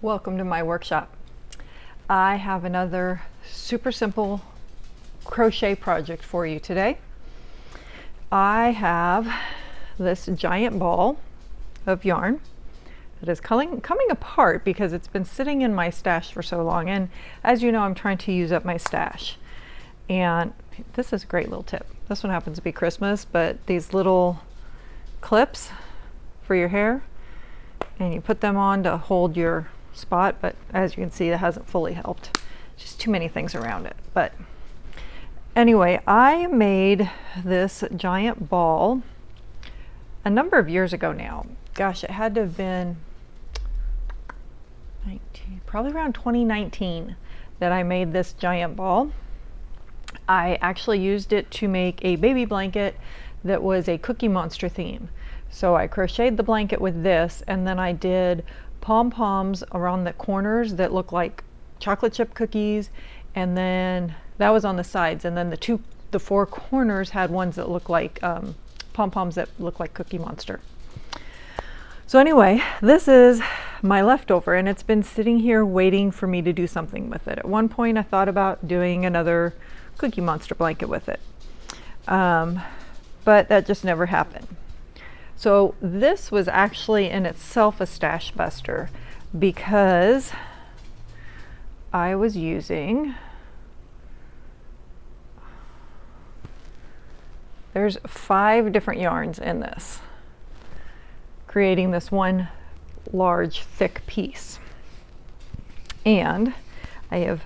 Welcome to my workshop. I have another super simple crochet project for you today. I have this giant ball of yarn that is coming apart because it's been sitting in my stash for so long, and as you know, I'm trying to use up my stash. And this is a great little tip. This one happens to be Christmas, but these little clips for your hair, and you put them on to hold your spot, but as you can see, it hasn't fully helped. Just too many things around it. But anyway, I made this giant ball a number of years ago now. Gosh, it had to have been probably around 2019 that I made this giant ball. I actually used it to make a baby blanket that was a Cookie Monster theme. So I crocheted the blanket with this, and then I did pom-poms around the corners that look like chocolate chip cookies, and then that was on the sides, and then the four corners had ones that look like pom-poms that look like Cookie Monster. So anyway, this is my leftover, and it's been sitting here waiting for me to do something with it. At one point I thought about doing another Cookie Monster blanket with it, but that just never happened. So this was actually in itself a stash buster because I was using, there's 5 different yarns in this, creating this one large thick piece. And I have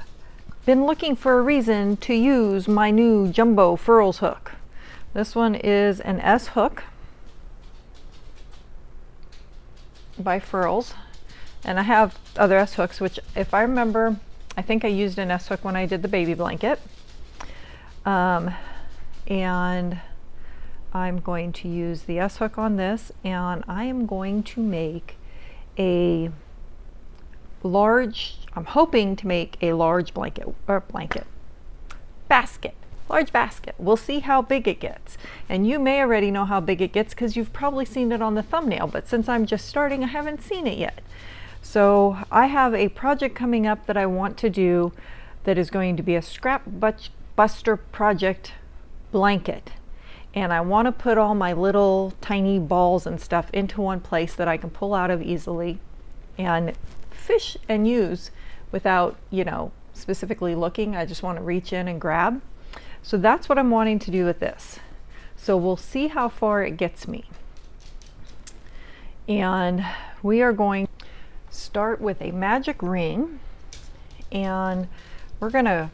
been looking for a reason to use my new jumbo furls hook. This one is an S hook by Furls, and I have other S hooks, which if I remember, I think I used an S hook when I did the baby blanket, and I'm going to use the S hook on this, and I am going to make a large, I'm hoping to make a large basket. Large basket. We'll see how big it gets. And you may already know how big it gets because you've probably seen it on the thumbnail, but since I'm just starting, I haven't seen it yet. So I have a project coming up that I want to do that is going to be a scrap buster project blanket. And I want to put all my little tiny balls and stuff into one place that I can pull out of easily and fish and use without, you know, specifically looking. I just want to reach in and grab. So that's what I'm wanting to do with this. So we'll see how far it gets me. And we are going to start with a magic ring, and we're gonna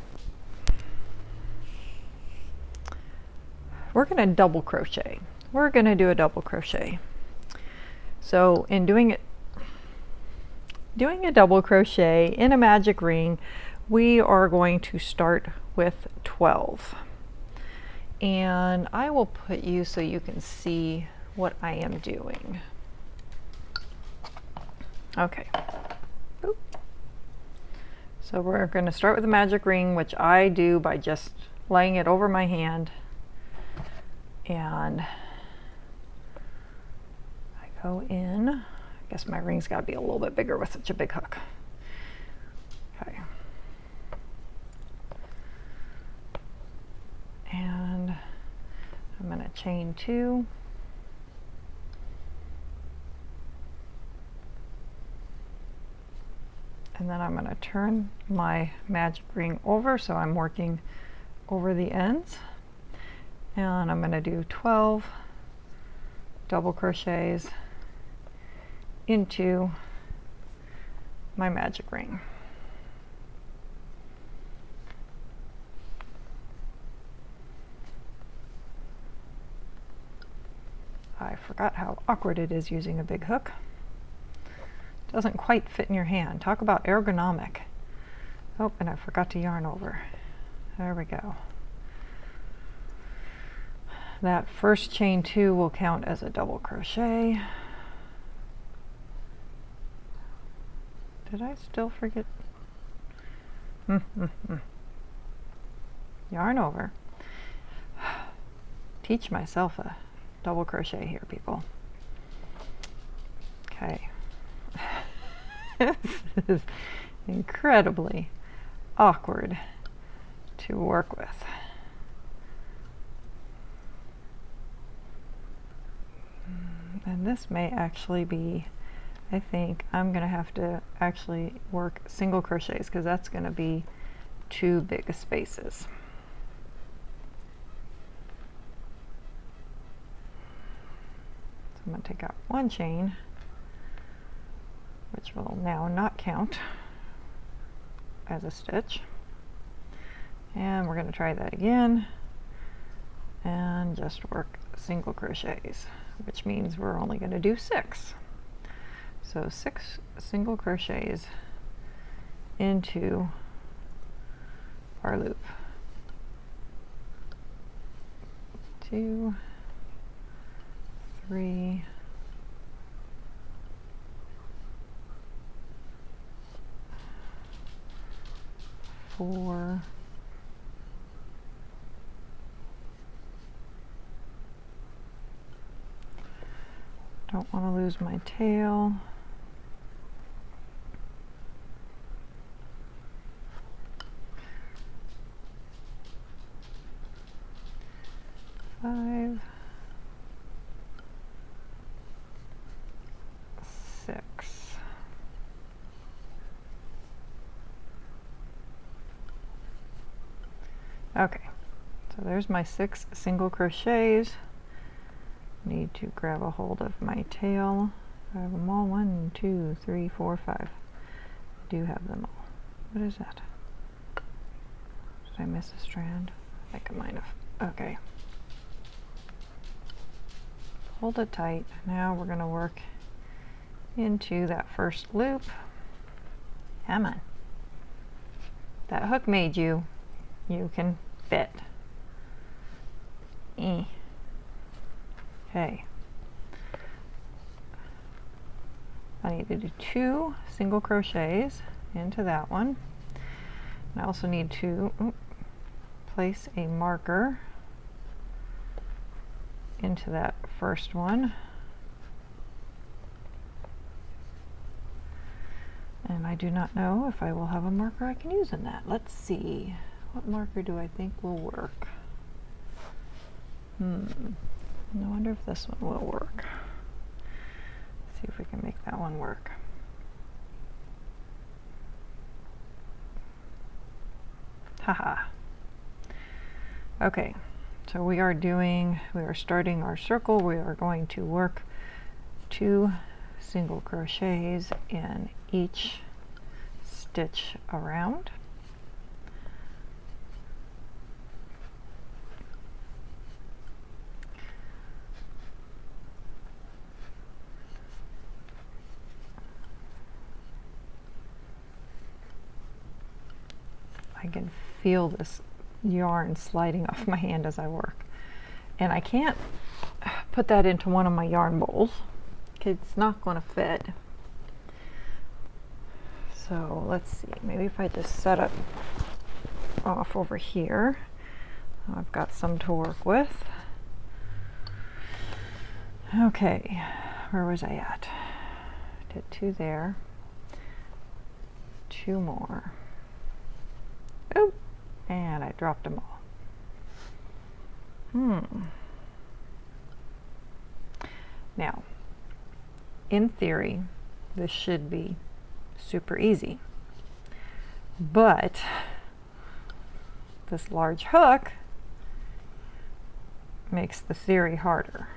double crochet. We're gonna do a double crochet. So in doing a double crochet in a magic ring, we are going to start with 12. And I will put you so you can see what I am doing. Okay. Boop. So we're going to start with the magic ring, which I do by just laying it over my hand. And I go in. I guess my ring's got to be a little bit bigger with such a big hook. Okay. And I'm going to chain 2. And then I'm going to turn my magic ring over so I'm working over the ends. And I'm going to do 12 double crochets into my magic ring. I forgot how awkward it is using a big hook. Doesn't quite fit in your hand. Talk about ergonomic. Oh, and I forgot to yarn over. There we go. That first chain 2 will count as a double crochet. Did I still forget? Yarn over. Teach myself a double crochet here, people. Okay. This is incredibly awkward to work with. And this may actually be, I think I'm going to have to actually work single crochets because that's going to be too big spaces. So I'm going to take out one chain, which will now not count as a stitch. And we're going to try that again and just work single crochets, which means we're only going to do 6. So 6 single crochets into our loop. 2, 3, 4, 'Don't want to lose my tail. 5, 6. Okay, so there's my 6 single crochets. Need to grab a hold of my tail. I have them all. 1, 2, 3, 4, 5. I do have them all. What is that? Did I miss a strand? I think I might have. Okay. Hold it tight. Now we're going to work into that first loop. Come on. That hook made you. You can fit. Okay. I need to do 2 single crochets into that one. I also need to place a marker into that first one. And I do not know if I will have a marker I can use in that. Let's see. What marker do I think will work? I wonder if this one will work. Let's see if we can make that one work. Haha. Okay, so we are starting our circle. We are going to work 2 single crochets in each stitch around. I can feel this yarn sliding off my hand as I work. And I can't put that into one of my yarn bowls. It's not going to fit. So let's see, maybe if I just set it off over here, I've got some to work with. Okay, where was I at? Did 2 there, 2 more. Oh, and I dropped them all. Now, in theory, this should be super easy, but this large hook makes the theory harder.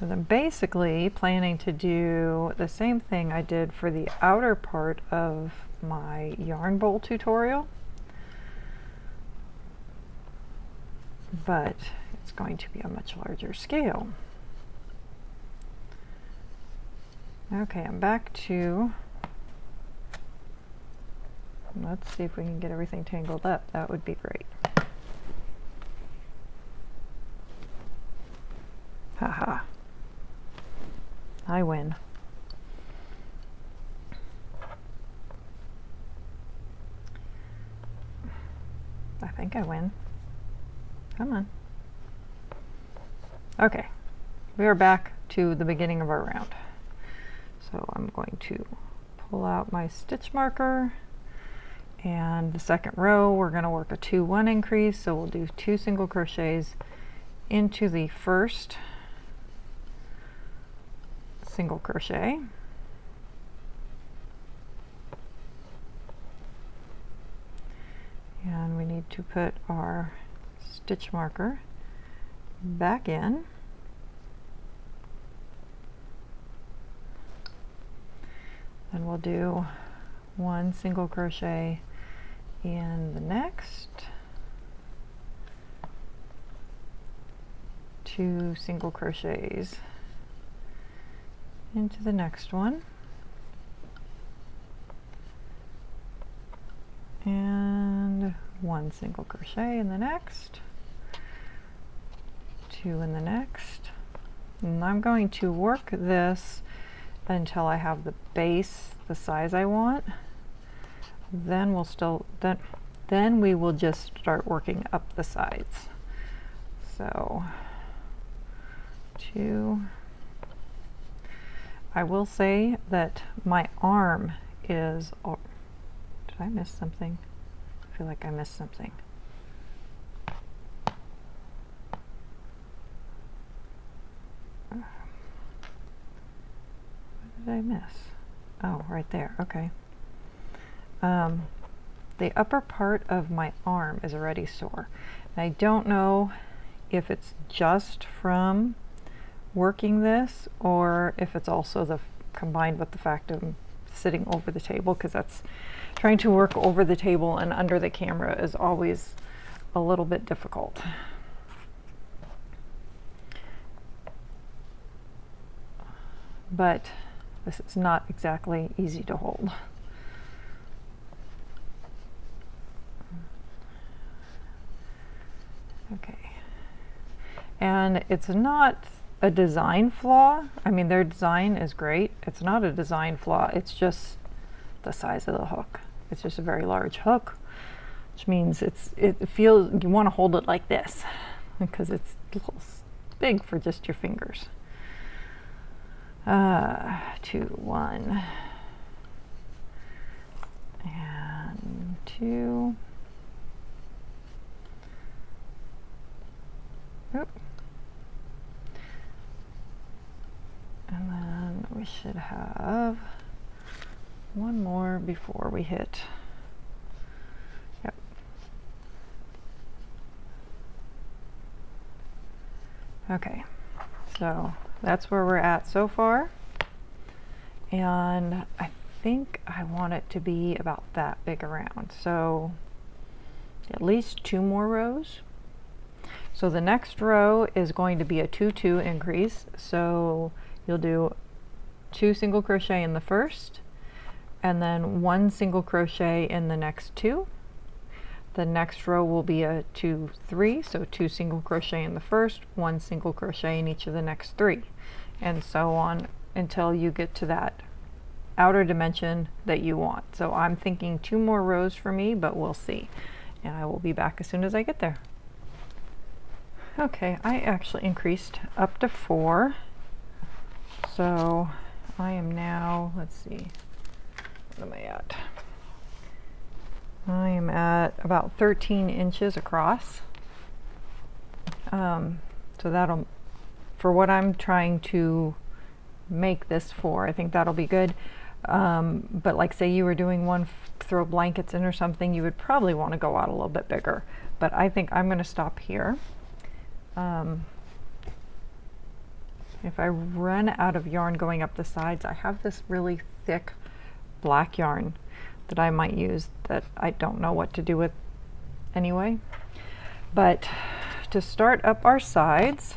So I'm basically planning to do the same thing I did for the outer part of my yarn bowl tutorial, but it's going to be a much larger scale. Okay, I'm back to, let's see if we can get everything tangled up. That would be great. Haha. I win. I think I win. Come on. Okay, we are back to the beginning of our round. So I'm going to pull out my stitch marker, and the second row we're going to work a 2-1 increase, so we'll do 2 single crochets into the first single crochet, and we need to put our stitch marker back in. Then we'll do 1 single crochet in the next, 2 single crochets into the next one, and 1 single crochet in the next, 2 in the next. And I'm going to work this until I have the base the size I want. Then we will just start working up the sides. So 2. I will say that my arm is, oh, did I miss something? I feel like I missed something. What did I miss? Oh, right there, okay. The upper part of my arm is already sore. And I don't know if it's just from working this or if it's also combined with the fact of sitting over the table, because that's trying to work over the table and under the camera is always a little bit difficult. But this is not exactly easy to hold. Okay, and it's not a design flaw. I mean, their design is great. It's not a design flaw. It's just the size of the hook. It's just a very large hook, which means it feels, you want to hold it like this because it's a little big for just your fingers. 2, 1, and 2. Oop. And then we should have 1 more before we hit. Yep. Okay, so that's where we're at so far. And I think I want it to be about that big around. So at least 2 more rows. So the next row is going to be a 2-2 increase. So you'll do 2 single crochet in the first, and then 1 single crochet in the next 2. The next row will be a 2-3, so 2 single crochet in the first, 1 single crochet in each of the next 3, and so on until you get to that outer dimension that you want. So I'm thinking 2 more rows for me, but we'll see. And I will be back as soon as I get there. Okay, I actually increased up to 4. So I am now, let's see, what am I at? I am at about 13 inches across. So that'll, for what I'm trying to make this for, I think that'll be good. But like say you were doing one throw blankets in or something, you would probably want to go out a little bit bigger. But I think I'm going to stop here. If I run out of yarn going up the sides, I have this really thick black yarn that I might use that I don't know what to do with anyway. But to start up our sides,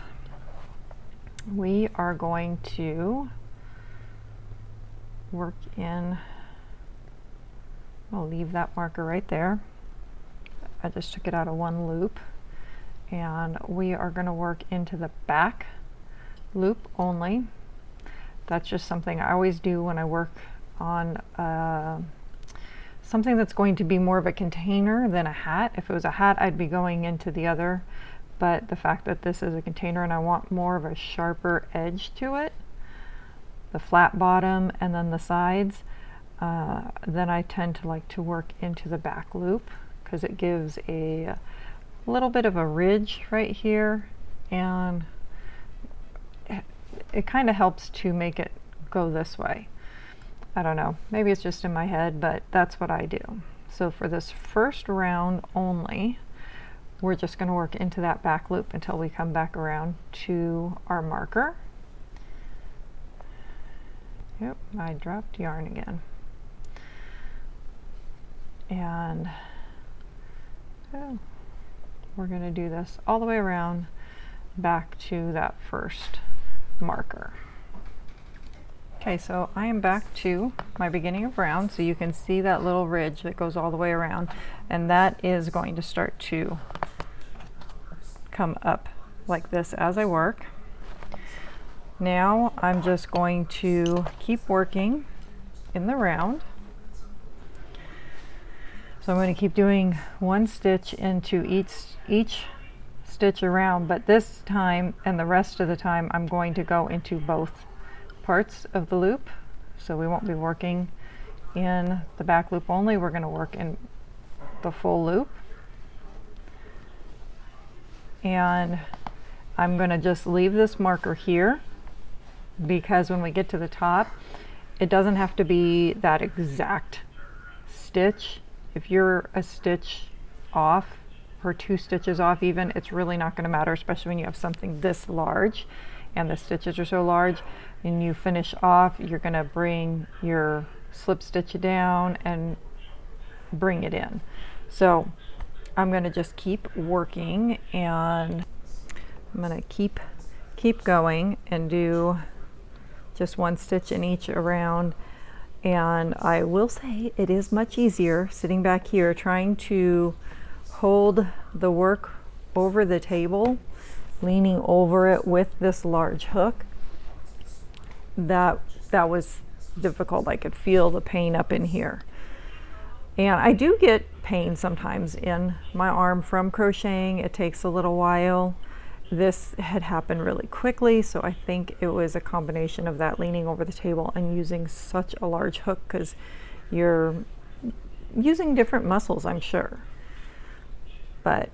we are going to work in, I'll leave that marker right there. I just took it out of 1 loop, and we are going to work into the back loop only. That's just something I always do when I work on something that's going to be more of a container than a hat. If it was a hat, I'd be going into the other, but the fact that this is a container and I want more of a sharper edge to it, the flat bottom and then the sides, then I tend to like to work into the back loop because it gives a little bit of a ridge right here, and it kind of helps to make it go this way. I don't know, maybe it's just in my head, but that's what I do. So for this first round only, we're just going to work into that back loop until we come back around to our marker. Yep, I dropped yarn again. And we're going to do this all the way around back to that first marker. Okay, so I am back to my beginning of round, so you can see that little ridge that goes all the way around, and that is going to start to come up like this as I work. Now I'm just going to keep working in the round. So I'm going to keep doing one stitch into each stitch around, but this time and the rest of the time I'm going to go into both parts of the loop. So we won't be working in the back loop only, we're going to work in the full loop. And I'm going to just leave this marker here because when we get to the top, it doesn't have to be that exact stitch. If you're a stitch off or 2 stitches off even, it's really not going to matter, especially when you have something this large and the stitches are so large. And you finish off, you're going to bring your slip stitch down and bring it in. So I'm going to just keep working, and I'm going to keep going and do just one stitch in each around. And I will say it is much easier sitting back here trying to hold the work over the table, leaning over it with this large hook. That was difficult. I could feel the pain up in here. And I do get pain sometimes in my arm from crocheting. It takes a little while. This had happened really quickly, so I think it was a combination of that leaning over the table and using such a large hook, because you're using different muscles, I'm sure. But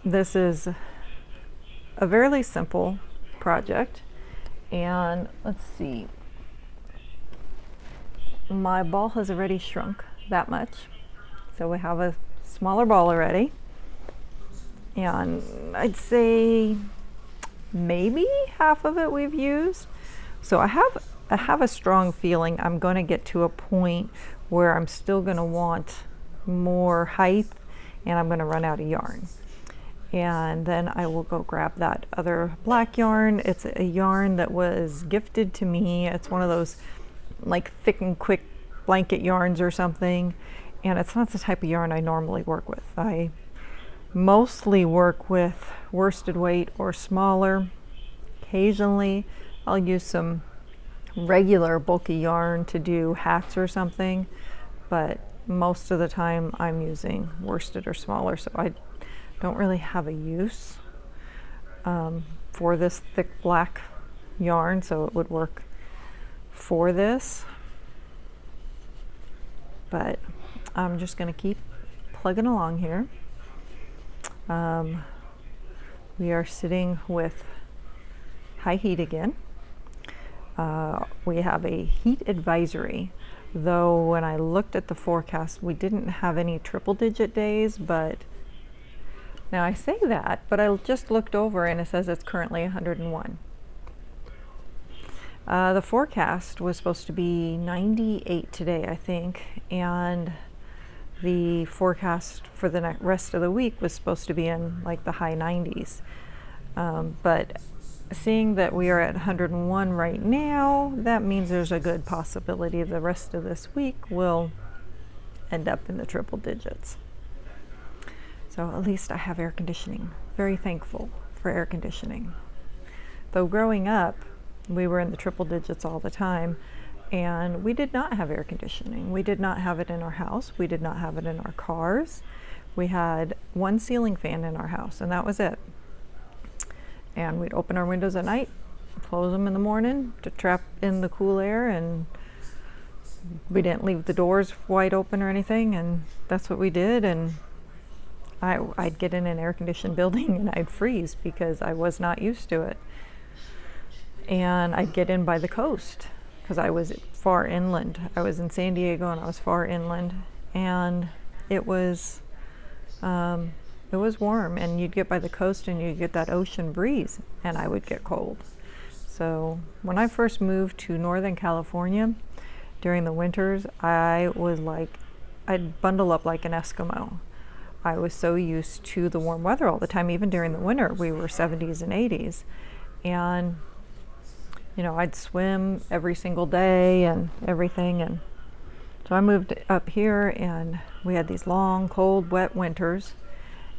this is a fairly simple project. And let's see, my ball has already shrunk that much, so we have a smaller ball already, and I'd say maybe half of it we've used. So I have a strong feeling I'm going to get to a point where I'm still going to want more height and I'm going to run out of yarn. And then I will go grab that other black yarn. It's a yarn that was gifted to me. It's one of those like thick and quick blanket yarns or something, and it's not the type of yarn I normally work with. I mostly work with worsted weight or smaller. Occasionally I'll use some regular bulky yarn to do hats or something, but most of the time I'm using worsted or smaller, so I don't really have a use for this thick black yarn, so it would work for this. But I'm just going to keep plugging along here. We are sitting with high heat again. We have a heat advisory, though when I looked at the forecast we didn't have any triple digit days, but now I say that, but I just looked over and it says it's currently 101. The forecast was supposed to be 98 today, I think, and the forecast for the rest of the week was supposed to be in like the high 90s. But seeing that we are at 101 right now, that means there's a good possibility the rest of this week will end up in the triple digits. So at least I have air conditioning. Very thankful for air conditioning. Though growing up, we were in the triple digits all the time, and we did not have air conditioning. We did not have it in our house. We did not have it in our cars. We had one ceiling fan in our house, and that was it. and we'd open our windows at night, close them in the morning to trap in the cool air, and we didn't leave the doors wide open or anything, and that's what we did. And I'd get in an air-conditioned building and I'd freeze because I was not used to it. And I'd get in by the coast because I was far inland. I was in San Diego and I was far inland, and it was warm, and you'd get by the coast and you'd get that ocean breeze, and I would get cold. So when I first moved to Northern California during the winters, I'd bundle up like an Eskimo. I was so used to the warm weather all the time. Even during the winter, we were 70s and 80s. And, you know, I'd swim every single day and everything. And so I moved up here, and we had these long, cold, wet winters.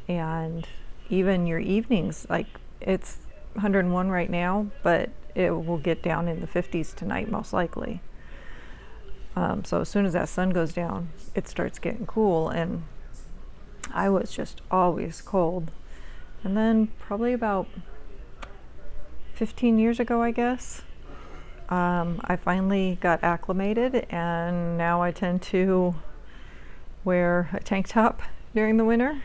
And even your evenings, like, it's 101 right now, but it will get down in the 50s tonight, most likely. So as soon as that sun goes down, it starts getting cool, and I was just always cold. And then probably about 15 years ago, I guess, I finally got acclimated, and now I tend to wear a tank top during the winter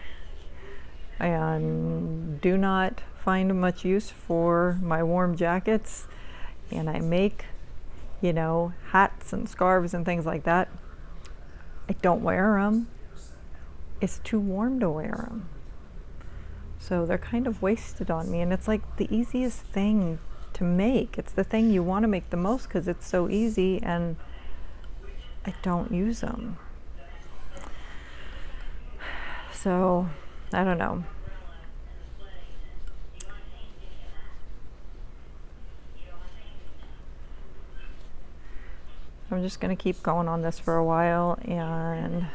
and do not find much use for my warm jackets. And I make, you know, hats and scarves and things like that. I don't wear them. It's too warm to wear them. So they're kind of wasted on me, and it's like the easiest thing to make. It's the thing you want to make the most because it's so easy, and I don't use them. So I don't know. I'm just going to keep going on this for a while and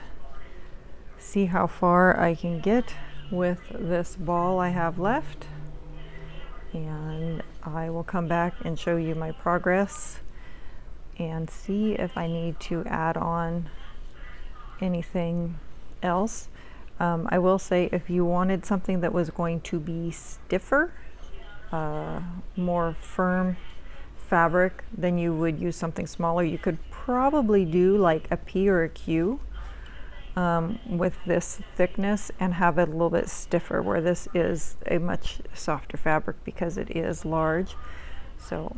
see how far I can get with this ball I have left, and I will come back and show you my progress and see if I need to add on anything else. I will say, if you wanted something that was going to be stiffer, more firm fabric, then you would use something smaller. You could probably do like a P or a Q with this thickness and have it a little bit stiffer, where this is a much softer fabric because it is large. So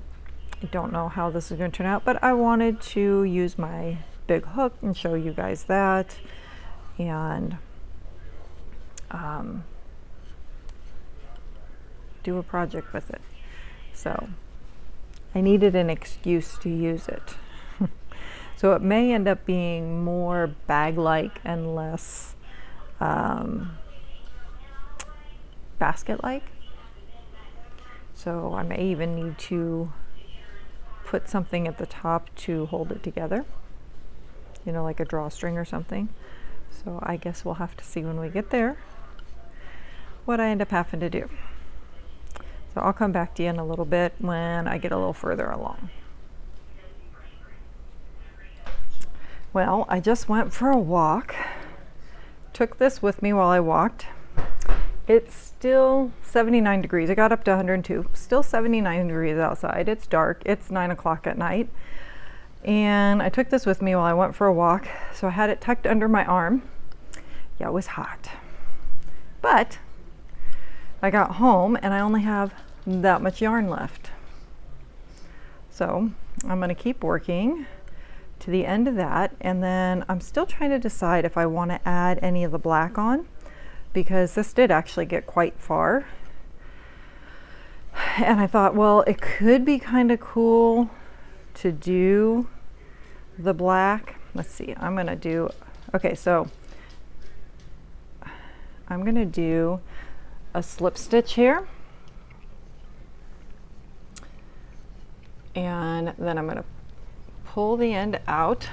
I don't know how this is going to turn out, but I wanted to use my big hook and show you guys that, and do a project with it. So I needed an excuse to use it. So it may end up being more bag-like and less basket-like. So I may even need to put something at the top to hold it together, you know, like a drawstring or something. So I guess we'll have to see when we get there what I end up having to do. So I'll come back to you in a little bit when I get a little further along. Well, I just went for a walk. Took this with me while I walked. It's still 79 degrees. I got up to 102. Still 79 degrees outside. It's dark. It's 9 o'clock at night. And I took this with me while I went for a walk. So I had it tucked under my arm. Yeah, it was hot. But I got home and I only have that much yarn left. So I'm going to keep working to the end of that, and then I'm still trying to decide if I want to add any of the black on, because this did actually get quite far. And I thought, well, it could be kind of cool to do the black. Let's see, I'm going to do, okay, so I'm going to do a slip stitch here, and then I'm going to pull the end out,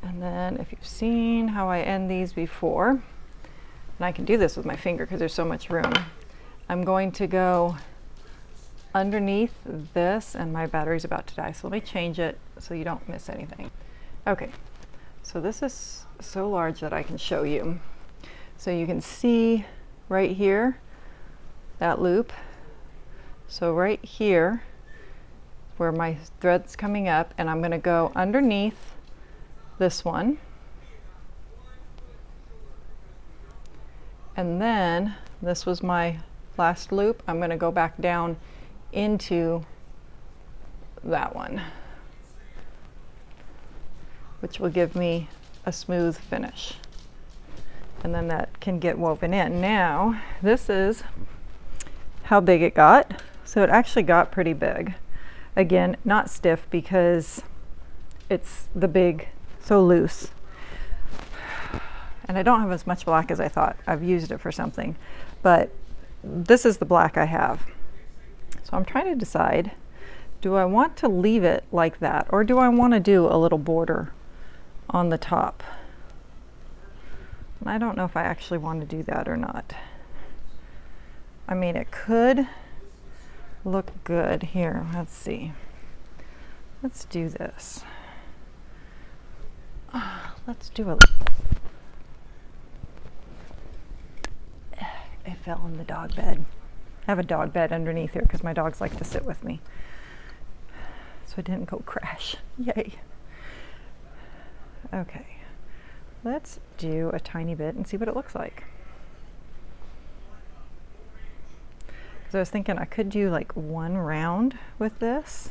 and then if you've seen how I end these before, and I can do this with my finger because there's so much room, I'm going to go underneath this, and my battery's about to die, so let me change it so you don't miss anything. Okay, so this is so large that I can show you. So you can see right here, that loop. So right here where my thread's coming up, and I'm going to go underneath this one, and then this was my last loop. I'm going to go back down into that one, which will give me a smooth finish, and then that can get woven in. Now this is how big it got. So it actually got pretty big. Again, not stiff because it's the big, so loose. And I don't have as much black as I thought. I've used it for something, but this is the black I have. So I'm trying to decide, do I want to leave it like that, or do I want to do a little border on the top? And I don't know if I actually want to do that or not. I mean, it could look good here. Let's see. Let's do this. Let's do a... It fell in the dog bed. I have a dog bed underneath here because my dogs like to sit with me. So it didn't go crash. Yay. Okay. Let's do a tiny bit and see what it looks like. Because I was thinking I could do like one round with this,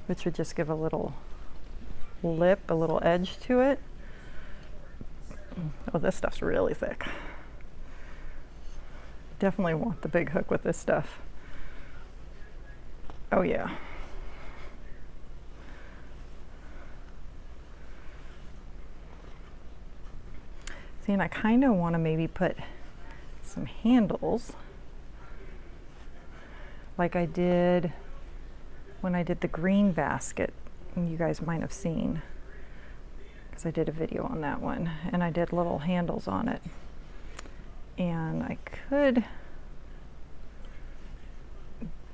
which would just give a little lip, a little edge to it. Oh, this stuff's really thick. Definitely want the big hook with this stuff. Oh yeah. See, and I kind of want to maybe put some handles like I did when I did the green basket, and you guys might have seen, because I did a video on that one, and I did little handles on it. And I could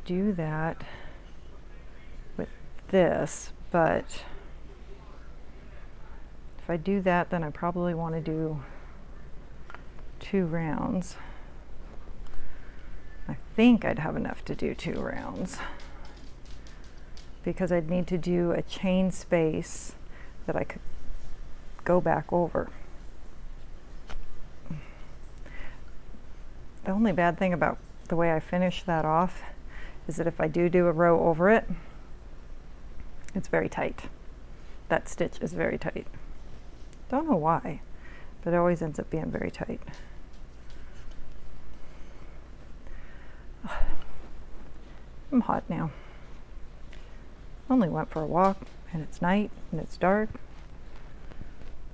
do that with this, but if I do that, then I probably want to do 2 rounds. I think I'd have enough to do 2 rounds because I'd need to do a chain space that I could go back over. The only bad thing about the way I finish that off is that if I do a row over it, it's very tight. That stitch is very tight. Don't know why, but it always ends up being very tight. I'm hot now. Only went for a walk, and it's night and it's dark,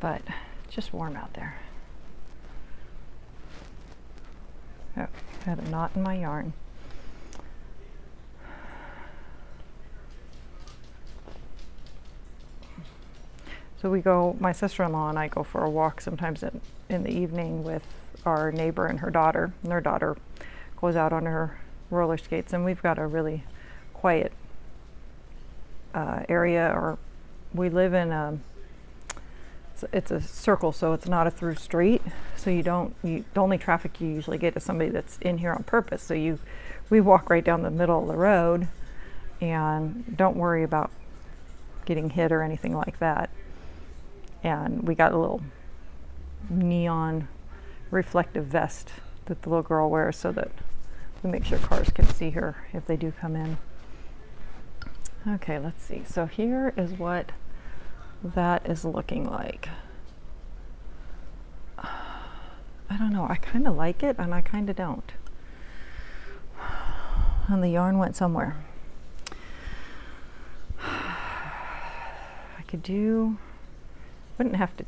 but it's just warm out there. Oh, had a knot in my yarn. So we go, my sister-in-law and I go for a walk sometimes in the evening with our neighbor and her daughter. And their daughter goes out on her roller skates, and we've got a really quiet area, or we live in a, it's a circle, so it's not a through street. So the only traffic you usually get is somebody that's in here on purpose. So we walk right down the middle of the road and don't worry about getting hit or anything like that. And we got a little neon reflective vest that the little girl wears so that we make sure cars can see her if they do come in. Okay, let's see. So here is what that is looking like. I don't know. I kind of like it and I kind of don't. And the yarn went somewhere. I could wouldn't have to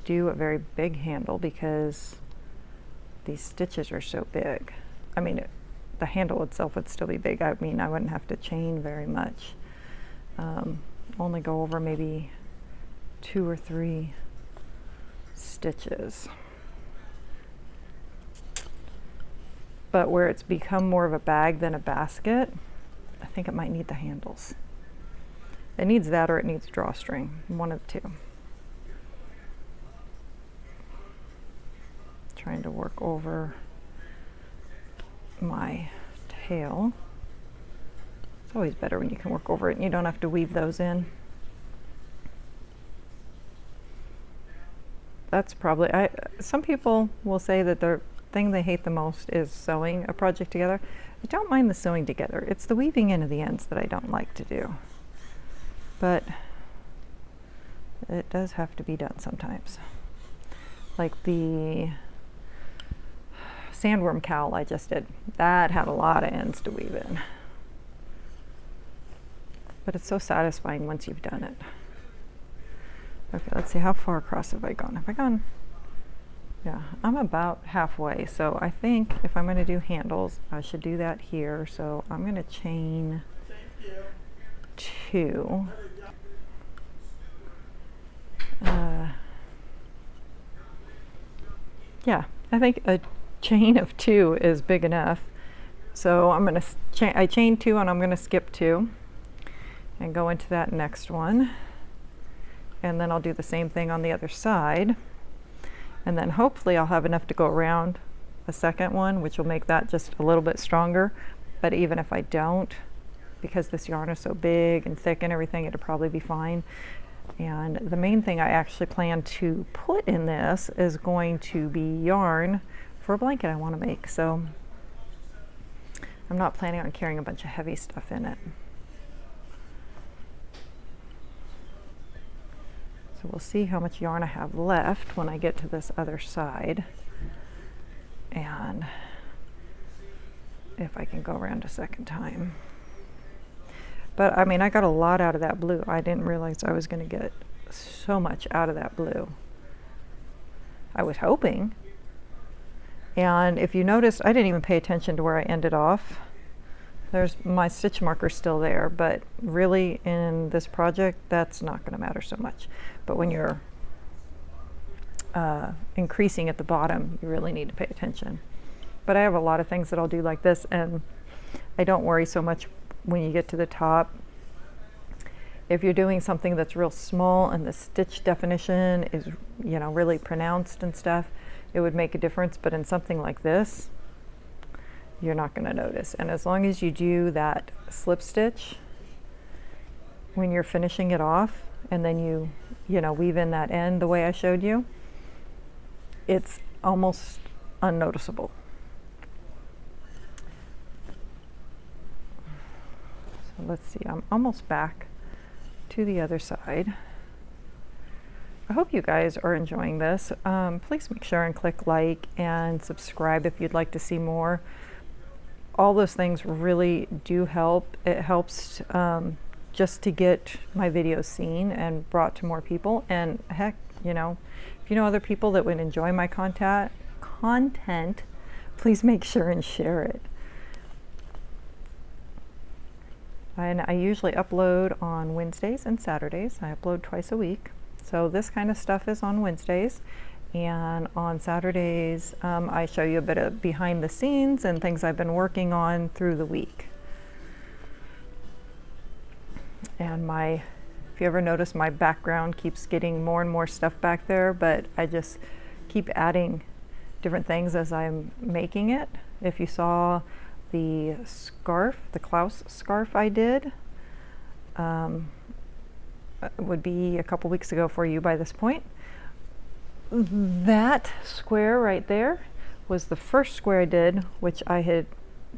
do a very big handle because these stitches are so big. I mean, the handle itself would still be big. I mean, I wouldn't have to chain very much. Only go over maybe 2 or 3 stitches. But where it's become more of a bag than a basket, I think it might need the handles. It needs that or it needs drawstring, one of the two. Trying to work over my tail. It's always better when you can work over it and you don't have to weave those in. That's probably, some people will say that the thing they hate the most is sewing a project together. I don't mind the sewing together. It's the weaving into the ends that I don't like to do. But it does have to be done sometimes. Like the sandworm cowl I just did. That had a lot of ends to weave in. But it's so satisfying once you've done it. Okay, let's see, how far across have I gone? Have I gone? Yeah, I'm about halfway. So I think if I'm going to do handles, I should do that here. So I'm going to chain 2. Yeah, I think a chain of 2 is big enough. So I'm going to I chain 2 and I'm going to skip 2 and go into that next one. And then I'll do the same thing on the other side. And then hopefully I'll have enough to go around a second one, which will make that just a little bit stronger. But even if I don't, because this yarn is so big and thick and everything, it'll probably be fine. And the main thing I actually plan to put in this is going to be yarn for a blanket I want to make. So I'm not planning on carrying a bunch of heavy stuff in it. So we'll see how much yarn I have left when I get to this other side, and if I can go around a second time. But I mean, I got a lot out of that blue. I didn't realize I was going to get so much out of that blue. I was hoping. And if you notice, I didn't even pay attention to where I ended off. There's my stitch marker still there, but really in this project, that's not going to matter so much. But when you're increasing at the bottom, you really need to pay attention. But I have a lot of things that I'll do like this, and I don't worry so much when you get to the top. If you're doing something that's real small and the stitch definition is, you know, really pronounced and stuff, it would make a difference. But in something like this, you're not going to notice. And as long as you do that slip stitch when you're finishing it off, and then you know, weave in that end the way I showed you, it's almost unnoticeable. So let's see, I'm almost back to the other side. I hope you guys are enjoying this. Please make sure and click like and subscribe if you'd like to see more. All those things really do help. It helps just to get my videos seen and brought to more people. And heck, you know, if you know other people that would enjoy my content, please make sure and share it. And I usually upload on Wednesdays and Saturdays. I upload twice a week. So this kind of stuff is on Wednesdays. And on Saturdays, I show you a bit of behind the scenes and things I've been working on through the week. And if you ever notice, my background keeps getting more and more stuff back there, but I just keep adding different things as I'm making it. If you saw the scarf, the Klaus scarf I did, it would be a couple weeks ago for you by this point. That square right there was the first square I did, which I had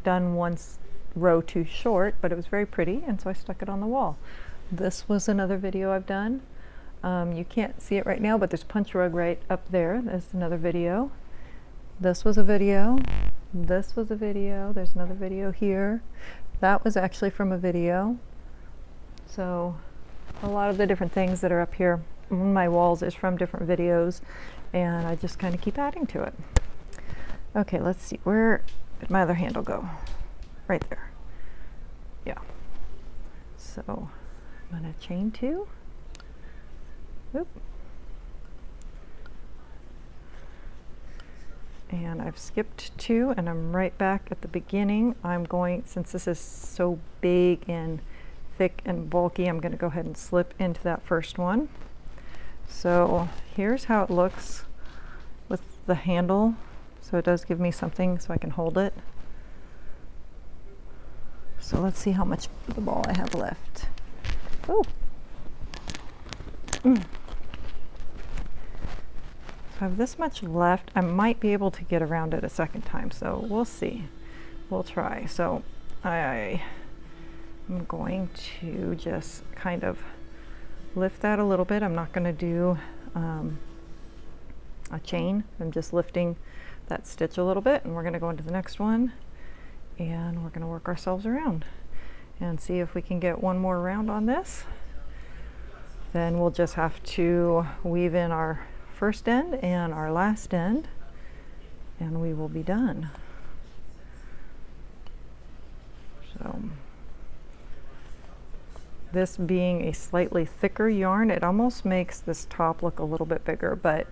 done once row too short, but it was very pretty, and so I stuck it on the wall. This was another video I've done. You can't see it right now, but there's punch rug right up there. There's another video. This was a video. This was a video. There's another video here. That was actually from a video. So a lot of the different things that are up here on my walls is from different videos, and I just kind of keep adding to it. Okay, let's see, where did my other handle go? Right there. Yeah. So I'm going to chain 2. Oop. And I've skipped 2, and I'm right back at the beginning. I'm going, since this is so big and thick and bulky, I'm going to go ahead and slip into that first one. So here's how it looks with the handle. So it does give me something so I can hold it. So let's see how much of the ball I have left. Oh. So I have this much left. I might be able to get around it a second time, so we'll see. We'll try. So I'm going to just kind of lift that a little bit. I'm not going to do a chain. I'm just lifting that stitch a little bit, and we're going to go into the next one, and we're going to work ourselves around and see if we can get one more round on this. Then we'll just have to weave in our first end and our last end, and we will be done. So this being a slightly thicker yarn, it almost makes this top look a little bit bigger, but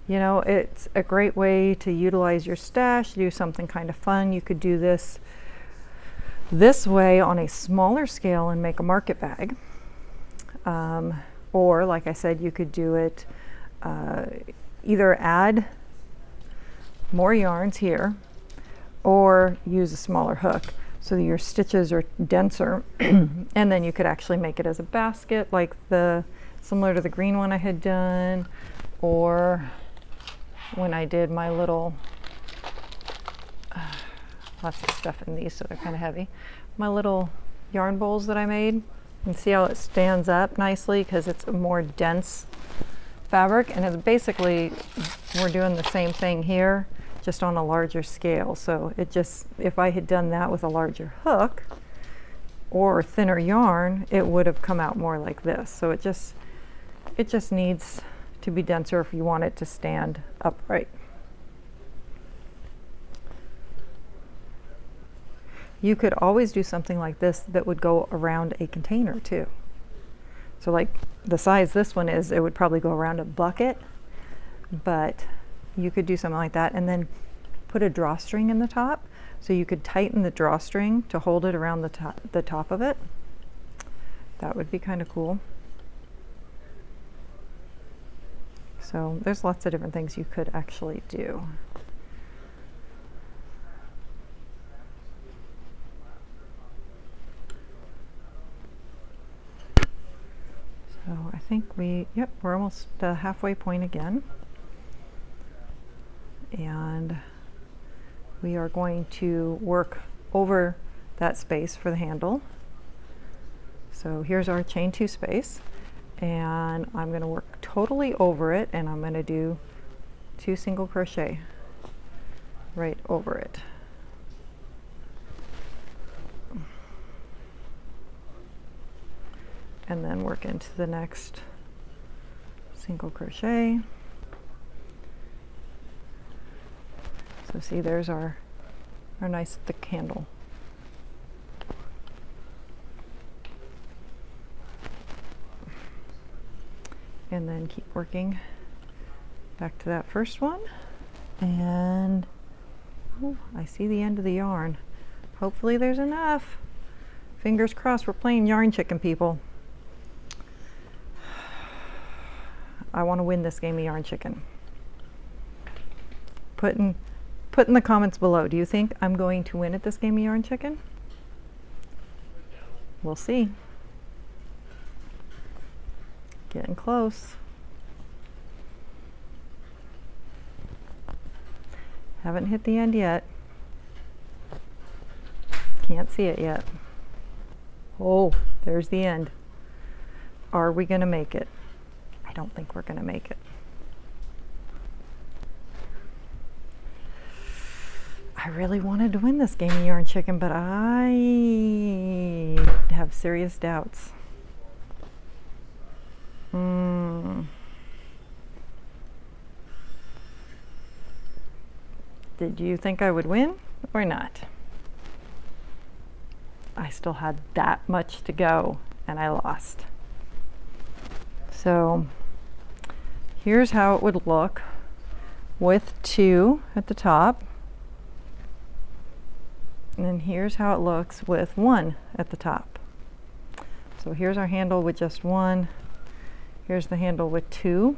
you know, it's a great way to utilize your stash, do something kind of fun. You could do this way on a smaller scale and make a market bag. Or like I said, you could do it, either add more yarns here or use a smaller hook so that your stitches are denser. And then you could actually make it as a basket, like similar to the green one I had done, or when I did my little, lots of stuff in these, so they're kind of heavy, my little yarn bowls that I made. And see how it stands up nicely because it's a more dense fabric, and it's basically, we're doing the same thing here, just on a larger scale. So it just, if I had done that with a larger hook or thinner yarn, it would have come out more like this. So it just needs to be denser if you want it to stand upright. You could always do something like this that would go around a container too. So like the size this one is, it would probably go around a bucket, but you could do something like that and then put a drawstring in the top. So you could tighten the drawstring to hold it around the top of it. That would be kind of cool. So there's lots of different things you could actually do. So I think we're almost halfway point again. And we are going to work over that space for the handle. So here's our chain 2 space, and I'm going to work totally over it, and I'm going to do 2 single crochet right over it. And then work into the next single crochet. So see, there's our nice thick handle. And then keep working back to that first one. And oh, I see the end of the yarn. Hopefully there's enough. Fingers crossed, we're playing yarn chicken, people. I want to win this game of yarn chicken. Put in the comments below, do you think I'm going to win at this game of yarn chicken? We'll see. Getting close. Haven't hit the end yet. Can't see it yet. Oh, there's the end. Are we going to make it? I don't think we're going to make it. I really wanted to win this game of yarn chicken, but I have serious doubts. Did you think I would win or not? I still had that much to go and I lost. So here's how it would look with 2 at the top. And then here's how it looks with 1 at the top. So here's our handle with just 1. Here's the handle with 2.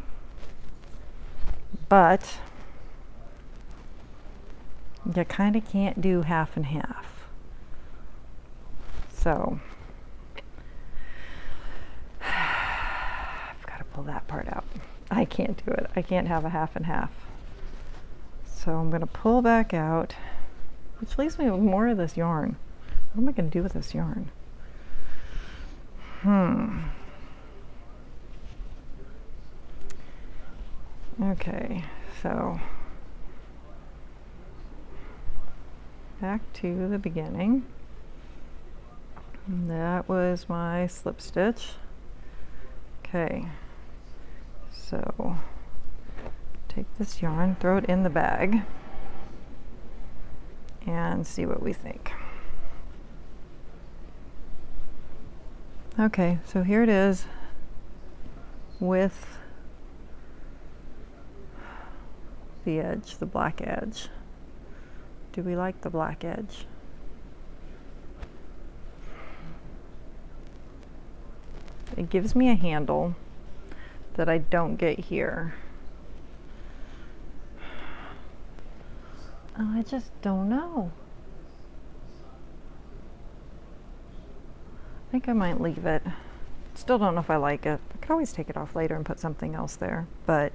But you kind of can't do half and half. So I've got to pull that part out. I can't do it. I can't have a half and half. So I'm going to pull back out, which leaves me with more of this yarn. What am I going to do with this yarn? Okay, so back to the beginning. And that was my slip stitch. Okay, so take this yarn, throw it in the bag, and see what we think. Okay, so here it is with the edge, the black edge. Do we like the black edge? It gives me a handle that I don't get here. Oh, I just don't know. I think I might leave it. Still don't know if I like it. I could always take it off later and put something else there, but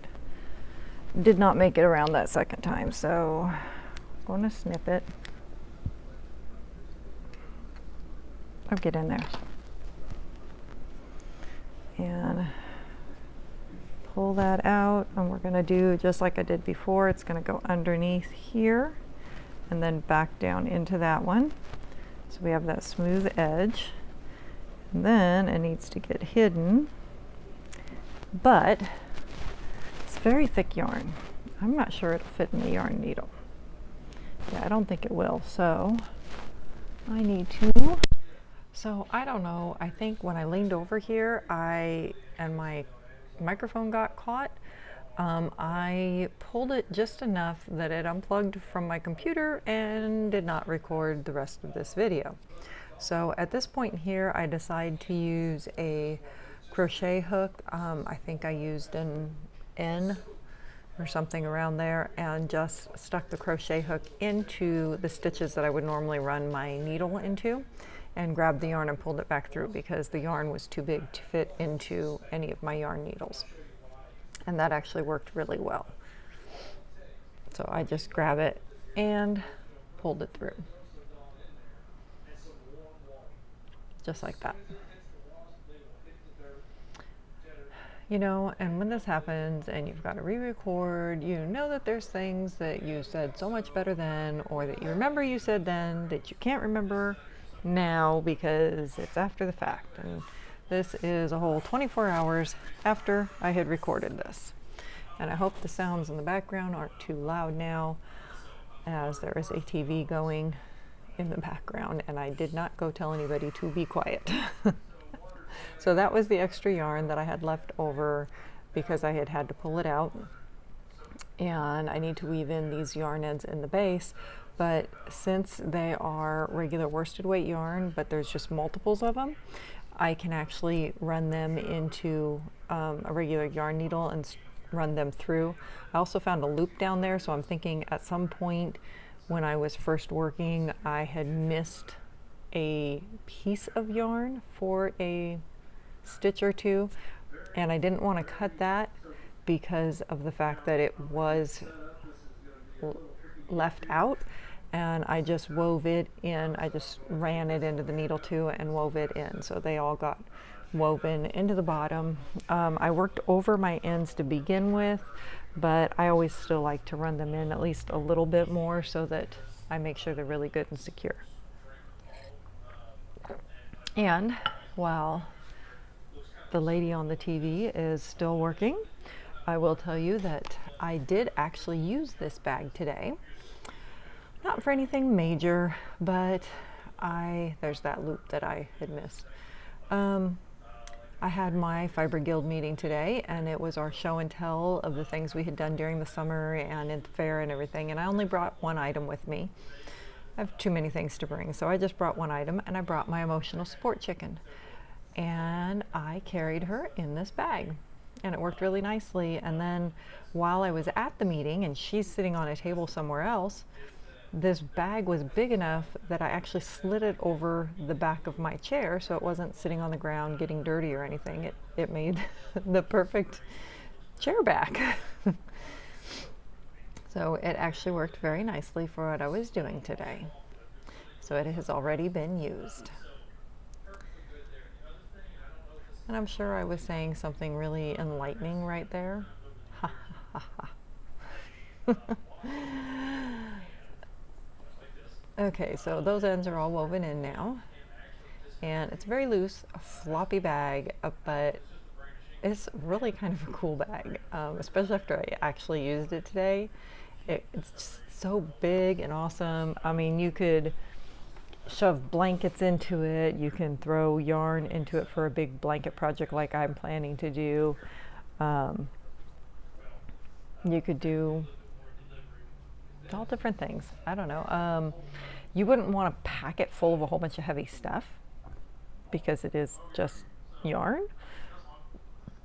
did not make it around that second time, so I'm going to snip it. Oh, get in there. And pull that out, and we're going to do just like I did before. It's going to go underneath here and then back down into that one. So we have that smooth edge. And then it needs to get hidden, but it's very thick yarn. I'm not sure it'll fit in the yarn needle. Yeah, I don't think it will, so I need to. So I don't know, I think when I leaned over here, and my microphone got caught. I pulled it just enough that it unplugged from my computer and did not record the rest of this video. So at this point here, I decided to use a crochet hook. I think I used an N or something around there, and just stuck the crochet hook into the stitches that I would normally run my needle into, and grabbed the yarn and pulled it back through because the yarn was too big to fit into any of my yarn needles. And that actually worked really well. So I just grab it and pulled it through. Just like that. You know, and when this happens and you've got to re-record, you know that there's things that you said so much better then, or that you remember you said then that you can't remember now because it's after the fact. And this is a whole 24 hours after I had recorded this. And I hope the sounds in the background aren't too loud now, as there is a TV going in the background, and I did not go tell anybody to be quiet. So that was the extra yarn that I had left over because I had to pull it out, and I need to weave in these yarn ends in the base. But since they are regular worsted weight yarn, but there's just multiples of them, I can actually run them into a regular yarn needle and run them through. I also found a loop down there, so I'm thinking at some point when I was first working, I had missed a piece of yarn for a stitch or two, and I didn't want to cut that because of the fact that it was left out, and I just wove it in. I just ran it into the needle too and wove it in, so they all got woven into the bottom. I worked over my ends to begin with, but I always still like to run them in at least a little bit more so that I make sure they're really good and secure. And while the lady on the TV is still working, I will tell you that I did actually use this bag today. Not for anything major, but there's that loop that I had missed. I had my Fiber Guild meeting today, and it was our show and tell of the things we had done during the summer and in the fair and everything, and I only brought one item with me. I have too many things to bring, so I just brought one item, and I brought my emotional support chicken. And I carried her in this bag, and it worked really nicely. And then while I was at the meeting, and she's sitting on a table somewhere else, this bag was big enough that I actually slid it over the back of my chair so it wasn't sitting on the ground getting dirty or anything. It made the perfect chair back. So it actually worked very nicely for what I was doing today. So it has already been used. And I'm sure I was saying something really enlightening right there. Ha ha ha. Okay, so those ends are all woven in now. And it's a very loose, floppy bag, but it's really kind of a cool bag, especially after I actually used it today. It's just so big and awesome. I mean, you could shove blankets into it. You can throw yarn into it for a big blanket project like I'm planning to do. You could do all different things. I don't know. You wouldn't want to pack it full of a whole bunch of heavy stuff because it is just yarn.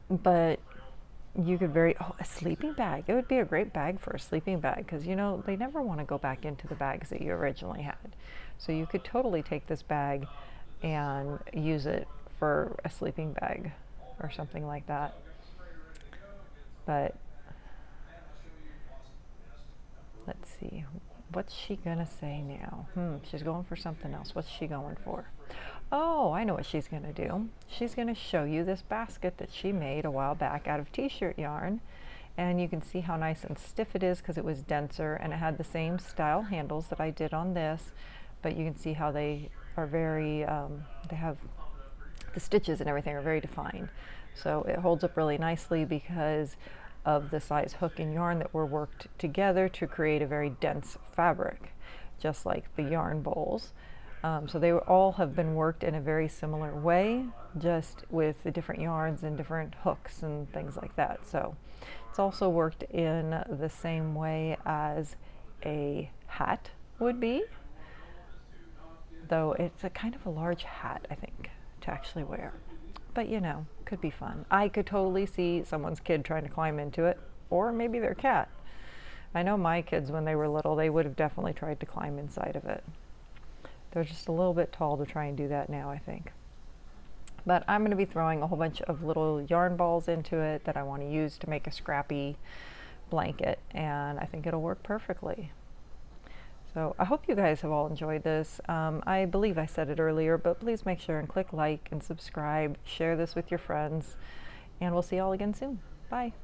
But you could a sleeping bag. It would be a great bag for a sleeping bag because, you know, they never want to go back into the bags that you originally had. So you could totally take this bag and use it for a sleeping bag or something like that. But let's see, what's she gonna say now? She's going for something else. What's she going for? Oh, I know what she's gonna do. She's gonna show you this basket that she made a while back out of t-shirt yarn. And you can see how nice and stiff it is because it was denser and it had the same style handles that I did on this. But you can see how they are very, they have the stitches and everything are very defined. So it holds up really nicely because of the size hook and yarn that were worked together to create a very dense fabric, just like the yarn bowls. So they all have been worked in a very similar way, just with the different yarns and different hooks and things like that. So it's also worked in the same way as a hat would be, though it's a kind of a large hat, I think, to actually wear. But you know, could be fun. I could totally see someone's kid trying to climb into it, or maybe their cat. I know my kids, when they were little, they would have definitely tried to climb inside of it. They're just a little bit tall to try and do that now, I think. But I'm going to be throwing a whole bunch of little yarn balls into it that I want to use to make a scrappy blanket, and I think it'll work perfectly. So I hope you guys have all enjoyed this. I believe I said it earlier, but please make sure and click like and subscribe, share this with your friends, and we'll see you all again soon. Bye.